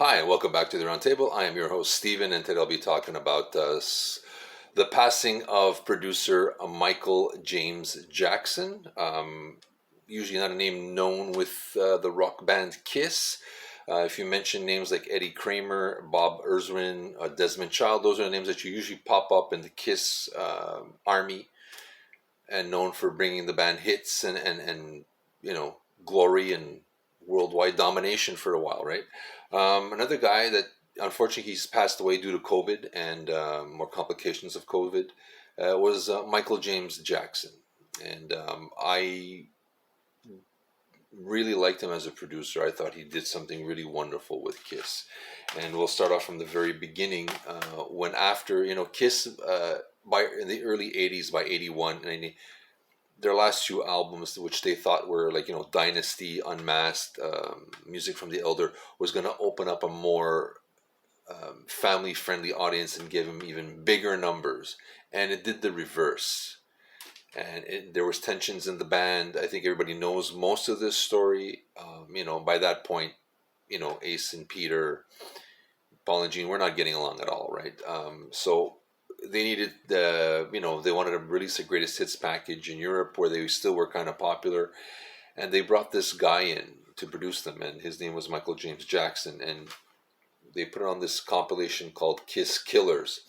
Hi, and welcome back to the Roundtable. I am your host, Steven, and today I'll be talking about the passing of producer Michael James Jackson. Usually not a name known with the rock band Kiss. If you mention names like Eddie Kramer, Bob Ezrin, Desmond Child, those are the names that you usually pop up in the Kiss army and known for bringing the band hits and glory and worldwide domination for a while, right? Another guy that unfortunately he's passed away due to COVID and more complications of COVID was Michael James Jackson, and I really liked him as a producer. I thought he did something really wonderful with Kiss, and we'll start off from the very beginning when after Kiss by in the early '80s by '81 and their last two albums, which they thought were like Dynasty, Unmasked, Music from the Elder, was going to open up a more family-friendly audience and give them even bigger numbers, and it did the reverse. And there was tensions in the band. I think everybody knows most of this story. By that point, Ace and Peter, Paul and Gene were not getting along at all, right? So they needed they wanted to release a greatest hits package in Europe where they still were kind of popular, and they brought this guy in to produce them, and his name was Michael James Jackson, and they put it on this compilation called Kiss Killers.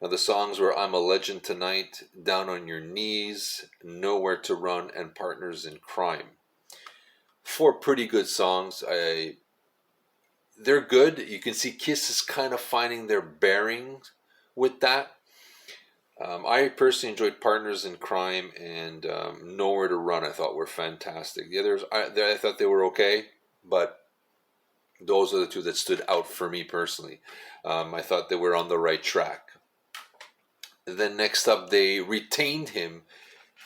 Now the songs were "I'm a Legend Tonight," "Down on Your Knees," "Nowhere to Run," and "Partners in Crime." Four pretty good songs. They're good. You can see Kiss is kind of finding their bearings with that. I personally enjoyed Partners in Crime and Nowhere to Run. I thought were fantastic. The others, I thought they were okay, but those are the two that stood out for me personally. I thought they were on the right track. Then next up, they retained him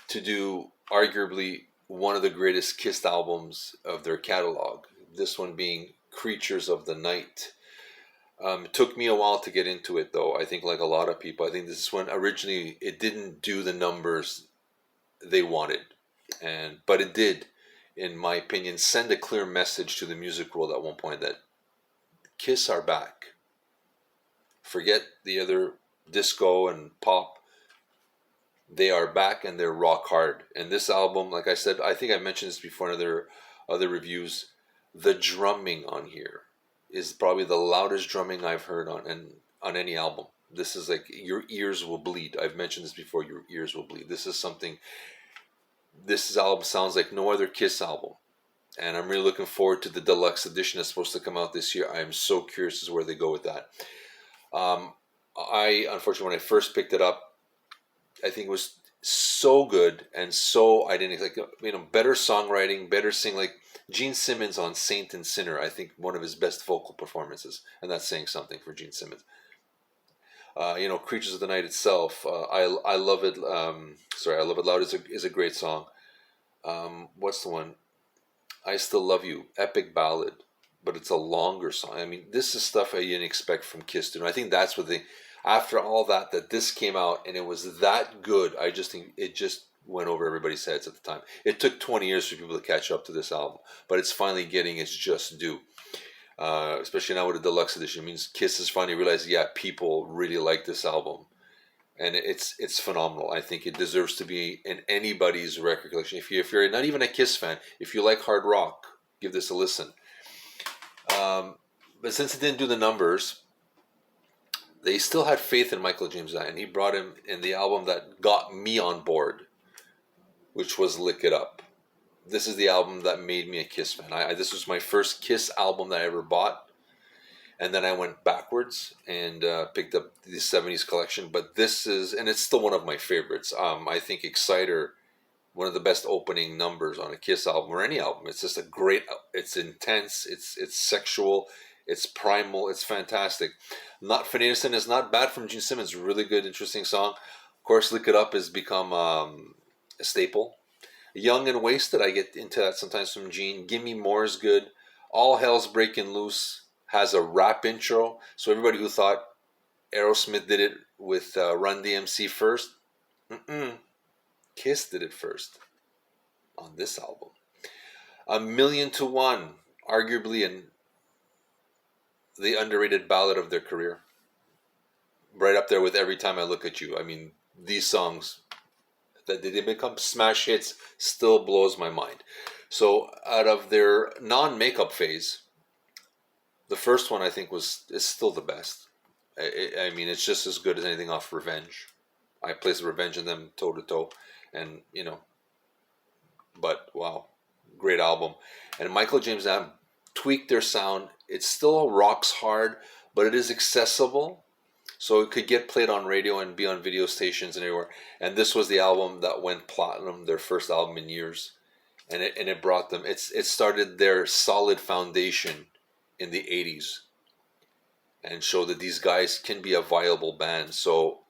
to do arguably one of the greatest Kiss albums of their catalog. This one being Creatures of the Night. It took me a while to get into it, though. I think, like a lot of people, I think this is when originally it didn't do the numbers they wanted, but it did, in my opinion, send a clear message to the music world at one point that Kiss are back. Forget the other disco and pop. They are back and they're rock hard. And this album, like I said, I think I mentioned this before in other reviews. The drumming on here is probably the loudest drumming I've heard on any album. This is like your ears will bleed. I've mentioned this before. Your ears will bleed. This is something. This album sounds like no other Kiss album, and I'm really looking forward to the deluxe edition that's supposed to come out this year. I am so curious as to where they go with that. I unfortunately when I first picked it up, I think it was so good and so I didn't like better songwriting, better sing like Gene Simmons on Saint and Sinner. I think one of his best vocal performances, and that's saying something for Gene Simmons. Creatures of the Night itself. I love it. I love it loud is a great song. What's the one? I Still Love You, epic ballad, but it's a longer song. I mean, this is stuff I didn't expect from Kiss to do. I think that's what they, after all that this came out and it was that good. I just think it just went over everybody's heads at the time. It took 20 years for people to catch up to this album, but it's finally getting its just due. Especially now with the deluxe edition, it means Kiss has finally realized, yeah, people really like this album, and it's phenomenal. I think it deserves to be in anybody's record collection. If you're not even a Kiss fan, if you like hard rock, give this a listen. But since it didn't do the numbers, they still had faith in Michael James, and he brought him in the album that got me on board, which was "Lick It Up." This is the album that made me a Kiss fan. This was my first Kiss album that I ever bought. And then I went backwards and picked up the '70s collection. But this is, and it's still one of my favorites. I think Exciter, one of the best opening numbers on a Kiss album or any album. It's just a great. It's intense. It's sexual. It's primal. It's fantastic. Not for Innocent is not bad from Gene Simmons. Really good, interesting song. Of course, "Lick It Up" has become a staple. "Young and Wasted," I get into that sometimes from Gene. "Gimme More" is good. "All Hell's Breaking Loose" has a rap intro. So everybody who thought Aerosmith did it with Run DMC first, Kiss did it first on this album. "A Million to One," arguably the underrated ballad of their career. Right up there with Every Time I Look at You. I mean, these songs that they become smash hits still blows my mind. So out of their non-makeup phase, the first one I think is still the best. I mean, it's just as good as anything off Revenge. I place Revenge in them toe to toe, and but wow, great album. And Michael James Band tweaked their sound. It still rocks hard, but it is accessible, so it could get played on radio and be on video stations and everywhere. And this was the album that went platinum, their first album in years, and it brought them. It started their solid foundation in the '80s, and showed that these guys can be a viable band. So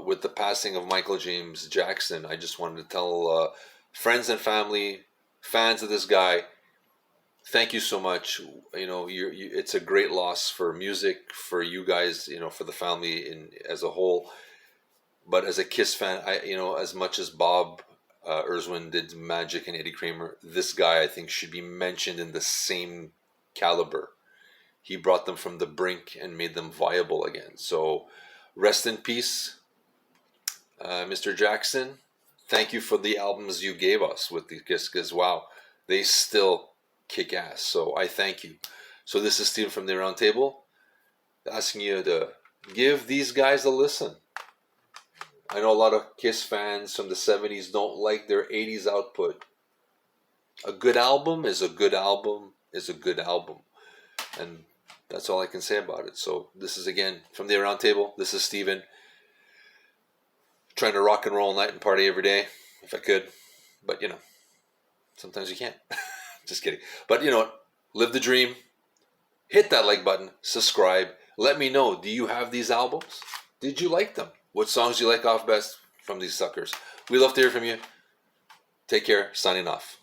with the passing of Michael James Jackson, I just wanted to tell friends and family, fans of this guy, thank you so much. It's a great loss for music, for you guys, for the family as a whole. But as a Kiss fan, as much as Bob Erzwin did magic and Eddie Kramer, this guy I think should be mentioned in the same caliber. He brought them from the brink and made them viable again. So rest in peace, Mr. Jackson. Thank you for the albums you gave us with the Kiss, because wow, they still kick ass. So I thank you. So this is Steven from the Roundtable, asking you to give these guys a listen. I know a lot of Kiss fans from the 70s don't like their 80s output. A good album is a good album is a good album. And that's all I can say about it. So this is, again, from the Roundtable. This is Steven. Trying to rock and roll all night and party every day, if I could. But, sometimes you can't. Just kidding. But, live the dream. Hit that like button. Subscribe. Let me know. Do you have these albums? Did you like them? What songs do you like off best from these suckers? We love to hear from you. Take care. Signing off.